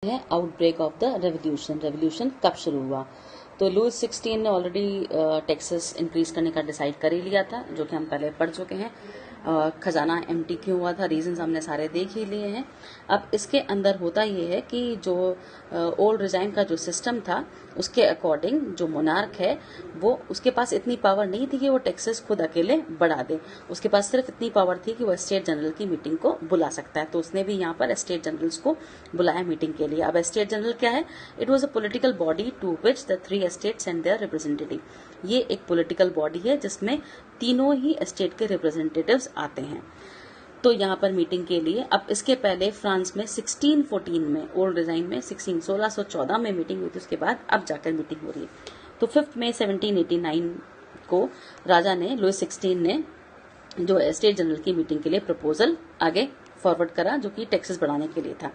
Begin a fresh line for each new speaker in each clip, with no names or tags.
है outbreak of the revolution कब शुरू हुआ। तो लुइस 16 ने ऑलरेडी टैक्सेस इंक्रीज करने का डिसाइड कर ही लिया था, जो कि हम पहले पढ़ चुके हैं। खजाना एम्प्टी क्यों हुआ था, रीजंस हमने सारे देख ही लिए हैं। अब इसके अंदर होता ये है कि जो ओल्ड रिजाइम का जो सिस्टम था उसके अकॉर्डिंग जो मोनार्क है वो उसके पास इतनी पावर नहीं थी कि वो टैक्सेस खुद अकेले बढ़ा दे। उसके पास सिर्फ इतनी पावर थी कि वो स्टेट जनरल की मीटिंग को बुला सकता है। तो उसने भी यहाँ पर स्टेट जनरल्स को बुलाया मीटिंग के लिए। अब स्टेट जनरल क्या है? It was a political body to which the 3 states and their representative. ये एक पोलिटिकल बॉडी है जिसमें तीनों ही स्टेट के रिप्रेजेंटेटिव्स आते हैं। तो यहाँ पर मीटिंग के लिए, अब इसके पहले फ्रांस में 1614 में ओल्ड रिजाइन में 1614 में मीटिंग हुई थी, उसके बाद अब जाकर मीटिंग हो रही है। तो 5 मई 1789 को राजा ने, लुइस 16 ने जो स्टेट जनरल की मीटिंग के लिए प्रपोजल आगे फॉरवर्ड करा, जो कि टैक्सेस बढ़ाने के लिए था।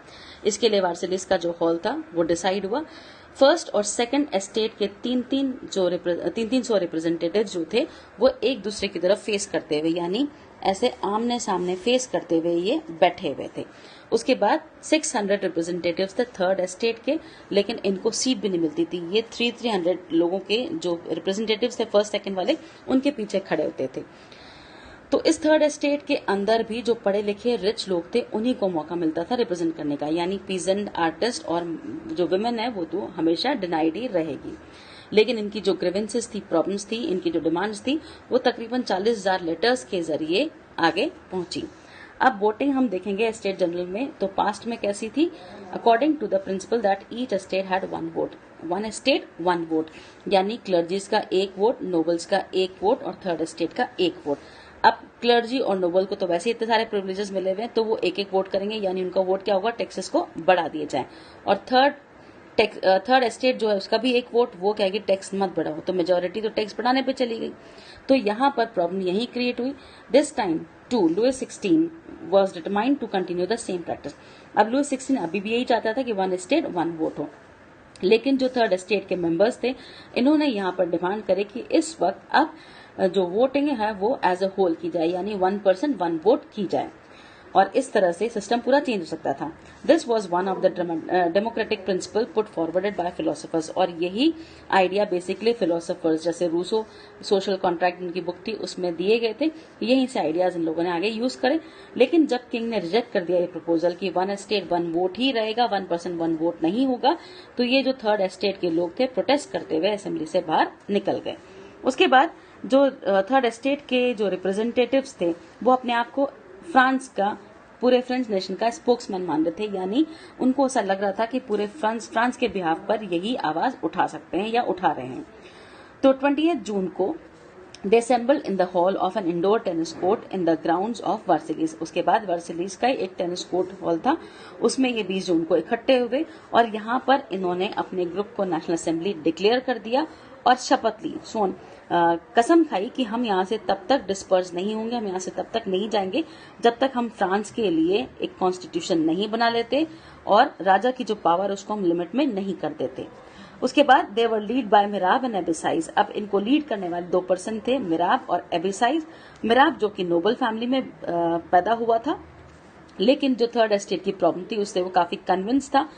इसके लिए वर्साइलेस का जो हॉल था वो डिसाइड हुआ। फर्स्ट और सेकंड एस्टेट के 300 रिप्रेजेंटेटिव जो थे वो एक दूसरे की तरफ फेस करते हुए, यानी ऐसे आमने सामने फेस करते हुए ये बैठे हुए थे। उसके बाद 600 रिप्रेजेंटेटिव्स थे थर्ड एस्टेट के, लेकिन इनको सीट भी नहीं मिलती थी। ये 300 लोगों के जो रिप्रेजेंटेटिव्स थे फर्स्ट सेकंड वाले, उनके पीछे खड़े होते थे। तो इस थर्ड एस्टेट के अंदर भी जो पढ़े लिखे रिच लोग थे उन्हीं को मौका मिलता था रिप्रेजेंट करने का, यानी पीजेंट, आर्टिस्ट और जो वुमेन है वो तो हमेशा डिनाइड ही रहेगी। लेकिन इनकी जो ग्रीवेंसेस थी, प्रॉब्लम्स थी, इनकी जो डिमांड्स थी, वो तकरीबन 40,000 लेटर्स के जरिए आगे पहुंची। अब वोटिंग हम देखेंगे स्टेट जनरल में, तो पास्ट में कैसी थी? According to the principle that each state had one vote, one state one vote, यानी क्लर्जीज का एक वोट, नोबल्स का एक वोट और थर्ड स्टेट का एक वोट। अब क्लर्जी और नोबल को तो वैसे ही इतने सारे प्रिविलेजेस मिले हुए हैं, तो वो एक एक वोट करेंगे, यानी उनका वोट क्या होगा? टैक्सेस को बढ़ा दिए जाए। और थर्ड एस्टेट जो है उसका भी एक वोट, वो कहेगी टैक्स मत बढ़ाओ, तो मेजोरिटी तो टैक्स बढ़ाने पे चली गई। तो यहाँ पर प्रॉब्लम यही क्रिएट हुई। This time to Louis 16 was determined to continue the same practice. अब लुइस 16 अभी भी यही चाहता था कि वन स्टेट वन वोट हो, लेकिन जो थर्ड स्टेट के मेंबर्स थे इन्होंने यहाँ पर डिमांड करे कि इस वक्त अब जो वोटिंग है वो एज अ होल की जाए, यानी 1 पर्सन 1 वोट की जाए, और इस तरह से सिस्टम पूरा चेंज हो सकता था। This was one of the democratic principle put forwarded by philosophers, और यही आइडिया बेसिकली फिलोसफर्स, जैसे रूसो सोशल कॉन्ट्रैक्ट उनकी बुक थी उसमें दिए गए थे, यही से आइडियाज इन लोगों ने आगे यूज करे। लेकिन जब किंग ने रिजेक्ट कर दिया ये प्रपोजल कि 1 स्टेट 1 वोट ही रहेगा, 1 पर्सन 1 वोट नहीं होगा, तो ये जो थर्ड स्टेट के लोग थे प्रोटेस्ट करते हुए असेंबली से बाहर निकल गए। उसके बाद जो थर्ड स्टेट के जो रिप्रेजेंटेटिव्स थे वो अपने आप को फ्रांस का, पूरे फ्रेंच नेशन का स्पोक्समैन मान रहे थे, यानी उनको ऐसा लग रहा था कि पूरे फ्रांस के बिहाफ पर यही आवाज उठा सकते हैं या उठा रहे हैं। तो 20 जून को they assemble in the hall of an indoor tennis court in the grounds of Versailles. उसके बाद वर्सिलीज का एक टेनिस कोर्ट हॉल था, उसमें ये 20 जून को इकट्ठे हुए और यहाँ पर इन्होंने अपने ग्रुप को नेशनल असेंबली डिक्लेयर कर दिया और शपथ ली, कसम खाई कि हम यहाँ से तब तक डिस्पर्स नहीं होंगे, हम यहाँ से तब तक नहीं जाएंगे जब तक हम फ्रांस के लिए एक कॉन्स्टिट्यूशन नहीं बना लेते और राजा की जो पावर उसको हम लिमिट में नहीं कर देते। उसके बाद दे वर लीड बाय मिराब एंड एबिसाइज। अब इनको लीड करने वाले 2 पर्सन थे, मिराब और एबिसाइज। मिराब जो कि नोबल फैमिली में पैदा हुआ था, लेकिन जो थर्ड एस्टेट की प्रॉब्लम थी उससे वो काफी कन्विंस था।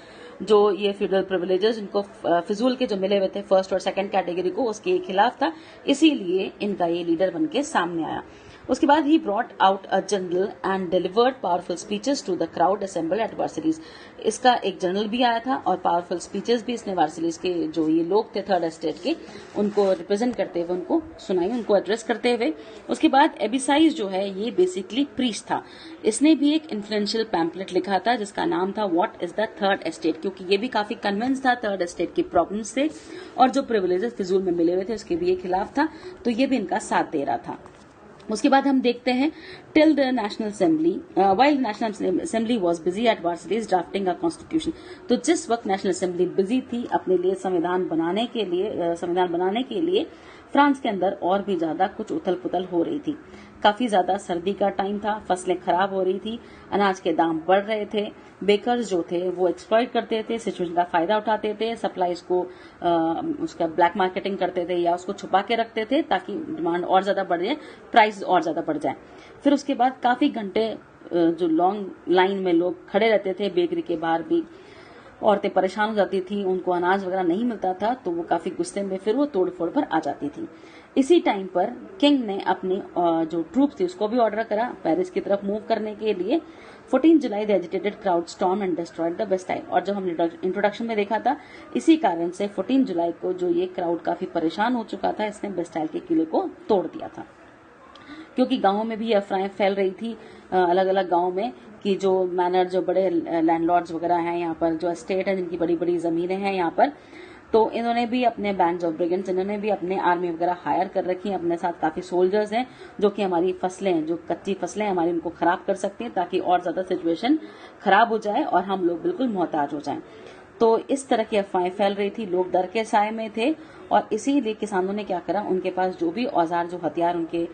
जो ये फ्यूडल प्रिविलेजेस इनको फिजूल के जो मिले हुए थे फर्स्ट और सेकंड कैटेगरी को, उसके खिलाफ था, इसीलिए इनका ये लीडर बन के सामने आया। उसके बाद ही brought out a journal and delivered powerful speeches to the crowd assemble at Versailles. इसका एक जनरल भी आया था और पावरफुल स्पीचेस भी इसने वर्सिलीज के जो ये लोग थे थर्ड एस्टेट के, उनको रिप्रेजेंट करते हुए उनको सुनाई, उनको एड्रेस करते हुए। उसके बाद एबिसाइज जो है ये बेसिकली प्रीस्ट था। इसने भी एक इन्फ्लुएंशियल पैम्पलेट लिखा था जिसका नाम था what is the third estate, क्योंकि ये भी काफी कन्विंस था थर्ड एस्टेट की प्रॉब्लम से और जो प्रिविलेजेस फिजूल में मिले हुए थे उसके भी ये खिलाफ था, तो ये भी इनका साथ दे रहा था। उसके बाद हम देखते हैं till the National Assembly, while National Assembly was busy at Versailles drafting a constitution. तो जिस वक्त नेशनल असेंबली बिजी थी अपने लिए संविधान बनाने के लिए फ्रांस के अंदर और भी ज्यादा कुछ उथल पुथल हो रही थी। काफी ज्यादा सर्दी का टाइम था, फसलें खराब हो रही थी, अनाज के दाम बढ़ रहे थे, बेकर्स जो थे वो एक्सप्लॉइट करते थे, सिचुएशन का फायदा उठाते थे, सप्लाईज को उसका ब्लैक मार्केटिंग करते थे या उसको छुपा के रखते थे ताकि डिमांड और ज्यादा बढ़ जाए, प्राइस और ज्यादा बढ़ जाए। फिर उसके बाद काफी घंटे जो लॉन्ग लाइन में लोग खड़े रहते थे बेकरी के बाहर भी, औरतें परेशान हो जाती थी, उनको अनाज वगैरह नहीं मिलता था, तो वो काफी गुस्से में फिर वो तोड़फोड़ पर आ जाती थी। इसी टाइम पर किंग ने अपनी जो ट्रूप थी उसको भी ऑर्डर करा पेरिस की तरफ मूव करने के लिए। 14 July the agitated crowd storm and destroyed the Bastille. और जो हमने इंट्रोडक्शन में देखा था, इसी कारण से 14 जुलाई को जो ये क्राउड काफी परेशान हो चुका था, इसने बेस्टाइल के किले को तोड़ दिया था। क्योंकि गांवों में भी अफवाहें फैल रही थी अलग अलग गांवों में कि जो मैनर, जो बड़े लैंडलॉर्ड्स वगैरह हैं यहाँ पर, जो एस्टेट है, जिनकी बड़ी बड़ी जमीनें हैं यहाँ पर, तो इन्होंने भी अपने बैंड्स ऑफ ब्रिगेंड्स, इन्होंने भी अपने आर्मी वगैरह हायर कर रखी है, अपने साथ काफी सोल्जर्स हैं जो कि हमारी फसलें, जो कच्ची फसलें हमारी, उनको खराब कर सकती हैं, ताकि और ज्यादा सिचुएशन खराब हो जाए और हम लोग बिल्कुल मोहताज हो जाएं। तो इस तरह की अफवाहें फैल रही थी, लोग डर के साए में थे, और इसीलिए किसानों ने क्या करा, उनके पास जो भी औजार, जो हथियार उनके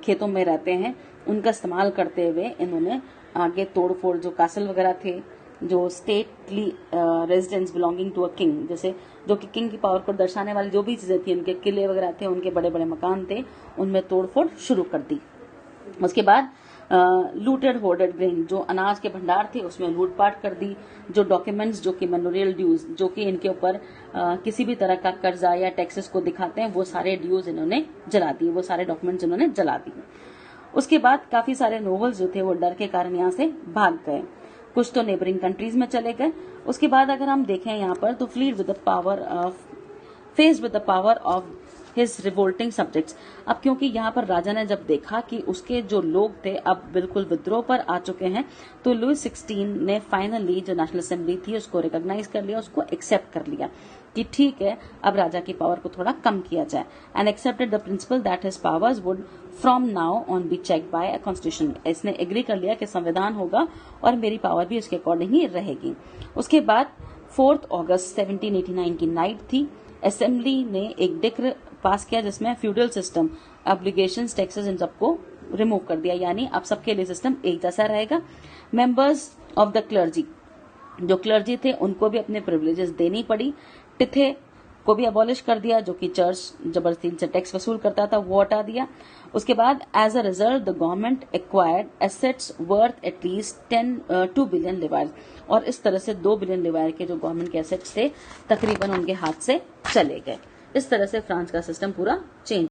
खेतों में रहते हैं, उनका इस्तेमाल करते हुए इन्होंने आगे तोड़फोड़, जो कासल वगैरह थे, जो stately residence belonging to a king, जैसे जो कि किंग की पावर को दर्शाने वाली जो भी चीजें थी, उनके किले वगैरह थे, उनके बड़े बड़े मकान थे, उनमें तोड़फोड़ शुरू कर दी। उसके बाद लूटेड होर्डेड ग्रेन, जो अनाज के भंडार थे उसमें लूटपाट कर दी। जो डॉक्यूमेंट्स, जो कि मेमोरियल ड्यूज, जो कि इनके ऊपर किसी भी तरह का कर्जा या टैक्सेस को दिखाते हैं, वो सारे ड्यूज इन्होंने जला दिए, वो सारे डॉक्यूमेंट्स इन्होंने जला दिए। उसके बाद काफी सारे नोवेल्स जो थे वो डर के कारण यहाँ से भाग गए, कुछ तो नेबरिंग कंट्रीज में चले गए। उसके बाद अगर हम देखें यहाँ पर, तो fled with the power of, faced with the power of his revolting subjects. अब क्योंकि यहाँ पर राजा ने जब देखा कि उसके जो लोग थे अब बिल्कुल विद्रोह पर आ चुके हैं, तो लुई 16 ने फाइनली जो नेशनल असेंबली थी उसको रिकॉग्नाइज कर लिया, उसको एक्सेप्ट कर लिया कि ठीक है, अब राजा की पावर को थोड़ा कम किया जाए, and accepted the principle that his powers would from now on be check by a constitution. इसने एग्री कर लिया कि संविधान होगा और मेरी पावर भी उसके अकॉर्डिंग ही रहेगी। उसके बाद 4 अगस्त 1789 की नाइट थी। असेंबली ने एक डिक्र पास किया जिसमें फ्यूडल सिस्टम, ऑब्लिगेशंस, टैक्सेस, इन सबको रिमूव कर दिया, यानी अब सबके लिए सिस्टम एक जैसा रहेगा। मेंबर्स ऑफ द क्लर्जी, जो क्लर्जी थे उनको भी अपने प्रिविलेजेस देनी पड़ी। टिथे को भी अबॉलिश कर दिया, जो कि चर्च जबरदस्ती से टैक्स वसूल करता था, वो हटा दिया। उसके बाद as a result the government acquired assets worth at least 2 billion livre, और इस तरह से 2 बिलियन लिवायर के जो गवर्नमेंट के एसेट्स थे तकरीबन उनके हाथ से चले गए। इस तरह से फ्रांस का सिस्टम पूरा चेंज